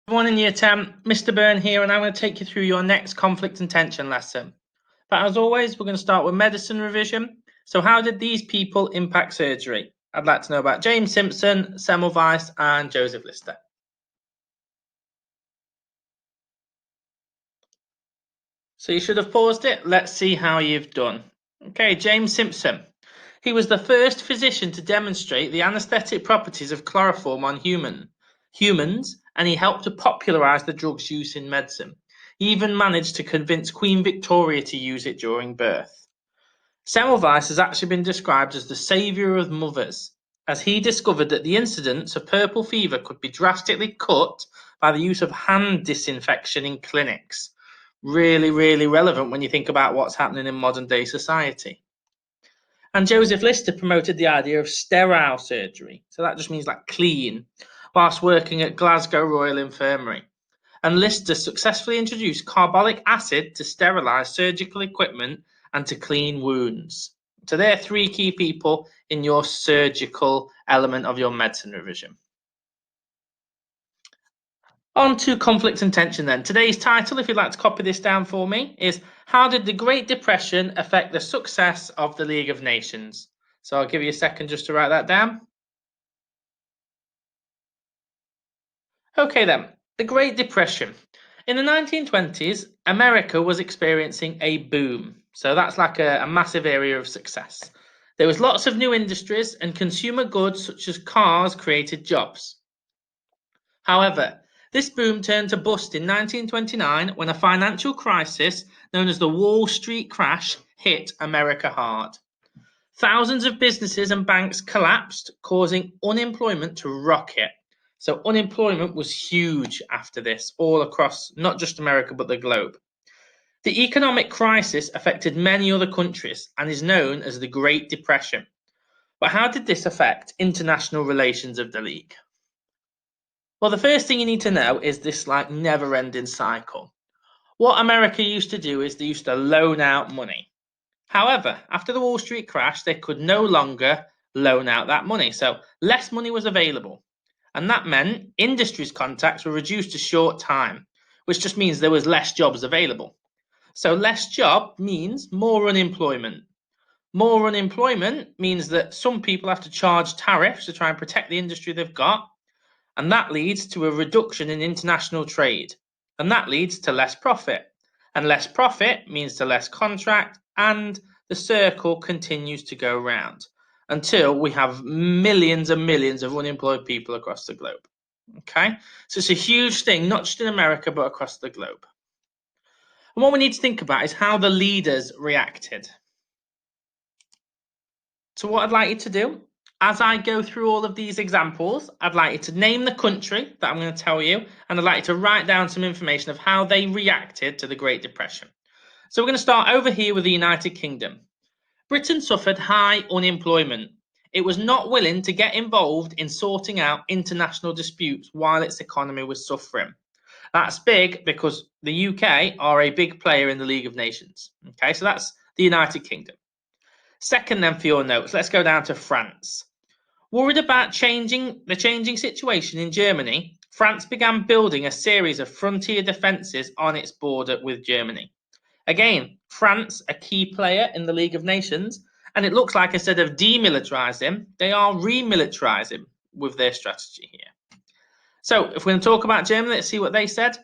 Everyone in Year 10, Mr. Byrne here, and I'm going to take you through your next conflict and tension lesson. But as always, we're going to start with medicine revision. So how did these people impact surgery? I'd like to know about James Simpson, Semmelweis, and Joseph Lister. So you should have paused it. Let's see how you've done. Okay, James Simpson. He was the first physician to demonstrate the anesthetic properties of chloroform on humans, and he helped to popularize the drug's use in medicine. He even managed to convince Queen Victoria to use it during birth. Semmelweis has actually been described as the savior of mothers, as he discovered that the incidence of purple fever could be drastically cut by the use of hand disinfection in clinics. Really, really relevant when you think about what's happening in modern day society. And Joseph Lister promoted the idea of sterile surgery. So that just means like clean, whilst working at Glasgow Royal Infirmary. And Lister successfully introduced carbolic acid to sterilize surgical equipment and to clean wounds. So they're three key people in your surgical element of your medicine revision. On to conflict and tension then. Today's title, if you'd like to copy this down for me, is How did the Great Depression affect the success of the League of Nations? So I'll give you a second just to write that down. Okay then, the Great Depression. In the 1920s, America was experiencing a boom. So that's like a massive area of success. There was lots of new industries and consumer goods such as cars created jobs. However, this boom turned to bust in 1929 when a financial crisis known as the Wall Street crash hit America hard. Thousands of businesses and banks collapsed, causing unemployment to rocket. So, unemployment was huge after this, all across not just America but the globe. The economic crisis affected many other countries and is known as the Great Depression. But how did this affect international relations of the League? Well, the first thing you need to know is this like never-ending cycle. What America used to do is they used to loan out money. However, after the Wall Street crash, they could no longer loan out that money. So less money was available. And that meant industries contacts were reduced to short time, which just means there was less jobs available. So less job means more unemployment. More unemployment means that some people have to charge tariffs to try and protect the industry they've got. And that leads to a reduction in international trade. And that leads to less profit. And less profit means to less contract, and the circle continues to go round until we have millions and millions of unemployed people across the globe. Okay? So it's a huge thing, not just in America, but across the globe. And what we need to think about is how the leaders reacted. So, what I'd like you to do, as I go through all of these examples, I'd like you to name the country that I'm going to tell you, and I'd like you to write down some information of how they reacted to the Great Depression. So, we're going to start over here with the United Kingdom. Britain suffered high unemployment. It was not willing to get involved in sorting out international disputes while its economy was suffering. That's big because the UK are a big player in the League of Nations. Okay, so that's the United Kingdom. Second, then, for your notes, let's go down to France. Worried about the changing situation in Germany, France began building a series of frontier defences on its border with Germany. Again, France, a key player in the League of Nations, and it looks like instead of demilitarizing, they are remilitarizing with their strategy here. So, if we're going to talk about Germany, let's see what they said.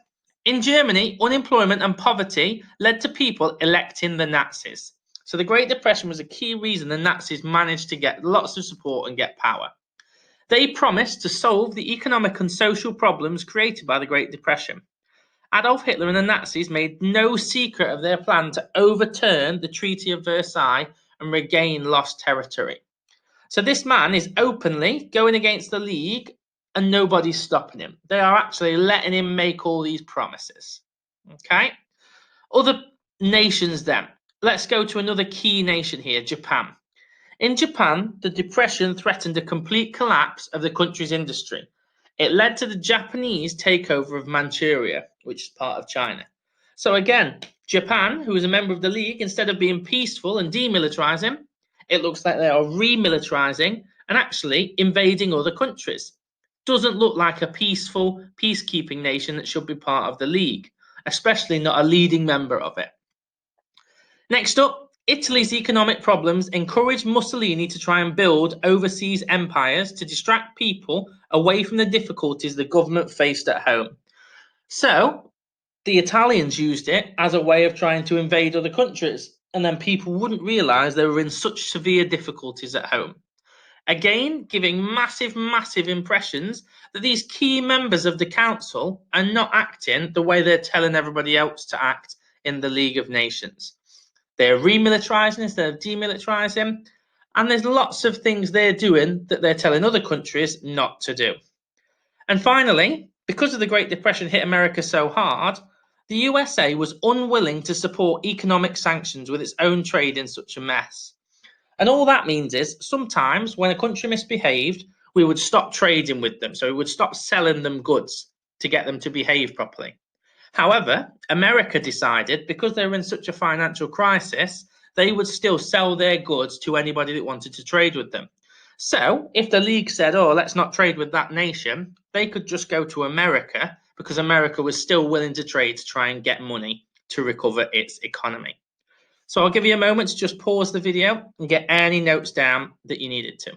In Germany, unemployment and poverty led to people electing the Nazis. So the Great Depression was a key reason the Nazis managed to get lots of support and get power. They promised to solve the economic and social problems created by the Great Depression. Adolf Hitler and the Nazis made no secret of their plan to overturn the Treaty of Versailles and regain lost territory. So this man is openly going against the League and nobody's stopping him. They are actually letting him make all these promises. Okay? Other nations then. Let's go to another key nation here, Japan. In Japan, the depression threatened a complete collapse of the country's industry. It led to the Japanese takeover of Manchuria, which is part of China. So again, Japan, who is a member of the League, instead of being peaceful and demilitarizing, it looks like they are remilitarizing and actually invading other countries. doesn't look like a peaceful, peacekeeping nation that should be part of the League, especially not a leading member of it. Next up, Italy's economic problems encouraged Mussolini to try and build overseas empires to distract people away from the difficulties the government faced at home. So, the Italians used it as a way of trying to invade other countries, and then people wouldn't realise they were in such severe difficulties at home. Again, giving massive, massive impressions that these key members of the council are not acting the way they're telling everybody else to act in the League of Nations. They're remilitarizing instead of demilitarizing, and there's lots of things they're doing that they're telling other countries not to do. And finally, because of the Great Depression hit America so hard, the USA was unwilling to support economic sanctions with its own trade in such a mess. And all that means is sometimes when a country misbehaved, we would stop trading with them. So we would stop selling them goods to get them to behave properly. However, America decided because they were in such a financial crisis, they would still sell their goods to anybody that wanted to trade with them. So if the League said, oh, let's not trade with that nation, they could just go to America because America was still willing to trade to try and get money to recover its economy. So I'll give you a moment to just pause the video and get any notes down that you needed to.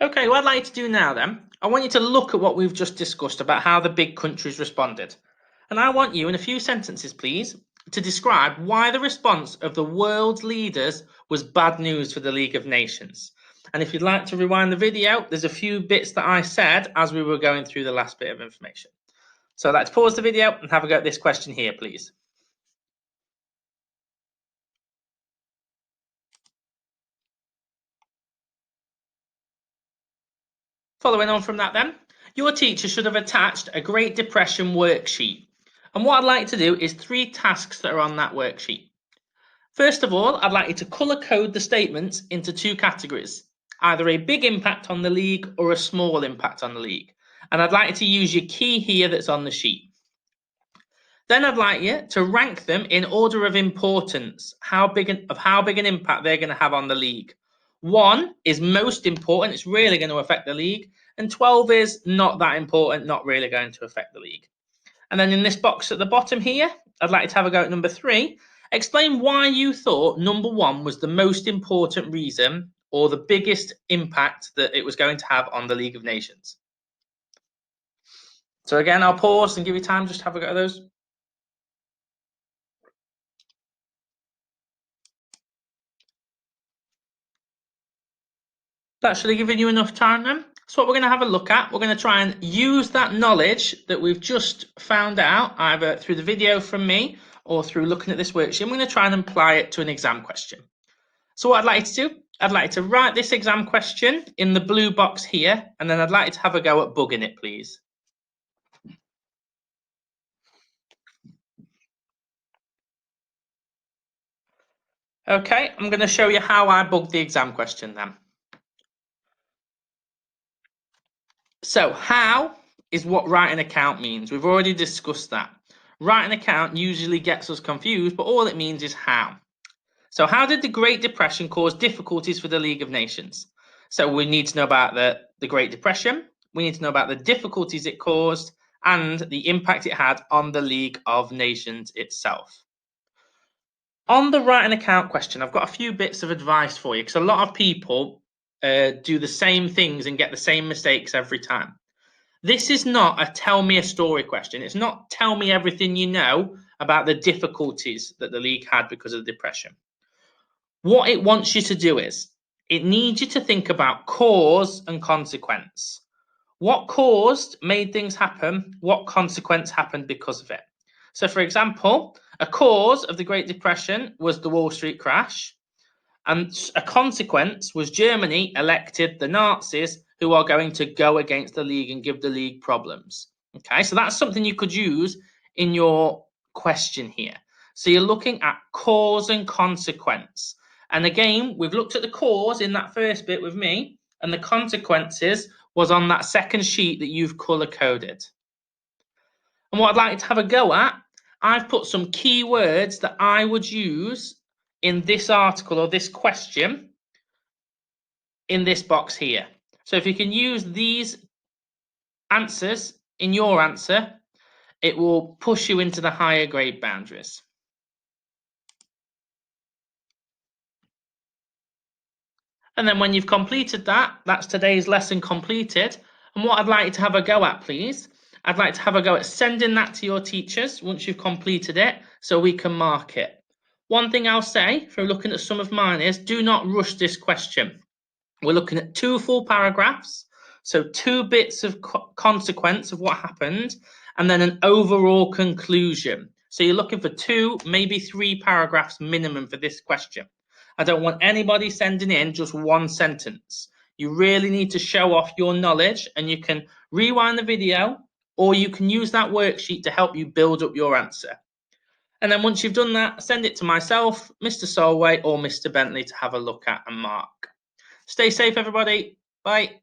Okay, what I'd like to do now then, I want you to look at what we've just discussed about how the big countries responded. And I want you, in a few sentences, please, to describe why the response of the world's leaders was bad news for the League of Nations. And if you'd like to rewind the video, there's a few bits that I said as we were going through the last bit of information. So I'd like to pause the video and have a go at this question here, please. Following on from that then, your teacher should have attached a Great Depression worksheet. And what I'd like to do is 3 tasks that are on that worksheet. First of all, I'd like you to colour code the statements into 2 categories, either a big impact on the League or a small impact on the League. And I'd like you to use your key here that's on the sheet. Then I'd like you to rank them in order of importance, how big an impact they're going to have on the League. 1 is most important, it's really going to affect the League, and 12 is not that important, not really going to affect the League. And then in this box at the bottom here, I'd like you to have a go at number 3. Explain why you thought number 1 was the most important reason or the biggest impact that it was going to have on the League of Nations. So again, I'll pause and give you time just to have a go at those. That should have given you enough time then. So what we're going to have a look at, we're going to try and use that knowledge that we've just found out, either through the video from me or through looking at this worksheet. We're going to try and apply it to an exam question. So what I'd like you to do, I'd like you to write this exam question in the blue box here, and then I'd like you to have a go at bugging it, please. Okay, I'm going to show you how I bugged the exam question then. So how is what write an account means. We've already discussed that. Write an account usually gets us confused, but all it means is how. So how did the Great Depression cause difficulties for the League of Nations? So we need to know about the Great Depression, we need to know about the difficulties it caused, and the impact it had on the League of Nations itself. On the write an account question, I've got a few bits of advice for you because a lot of people do the same things and get the same mistakes every time. This is not a tell me a story question. It's not tell me everything you know about the difficulties that the League had because of the Depression. What it wants you to do is it needs you to think about cause and consequence. What caused made things happen? What consequence happened because of it? So, for example, a cause of the Great Depression was the Wall Street crash, and a consequence was Germany elected the Nazis who are going to go against the League and give the League problems. Okay, so that's something you could use in your question here. So you're looking at cause and consequence. And again, we've looked at the cause in that first bit with me, and the consequences was on that second sheet that you've color coded. And what I'd like to have a go at, I've put some key words that I would use in this article or this question in this box here. So if you can use these answers in your answer, it will push you into the higher grade boundaries. And then when you've completed that, that's today's lesson completed. And what I'd like you to have a go at, please, I'd like to have a go at sending that to your teachers once you've completed it so we can mark it. One thing I'll say from looking at some of mine is do not rush this question. We're looking at 2 full paragraphs, so 2 bits of consequence of what happened, and then an overall conclusion. So you're looking for 2, maybe 3 paragraphs minimum for this question. I don't want anybody sending in just 1 sentence. You really need to show off your knowledge, and you can rewind the video, or you can use that worksheet to help you build up your answer. And then once you've done that, send it to myself, Mr. Solway, or Mr. Bentley to have a look at and mark. Stay safe, everybody. Bye.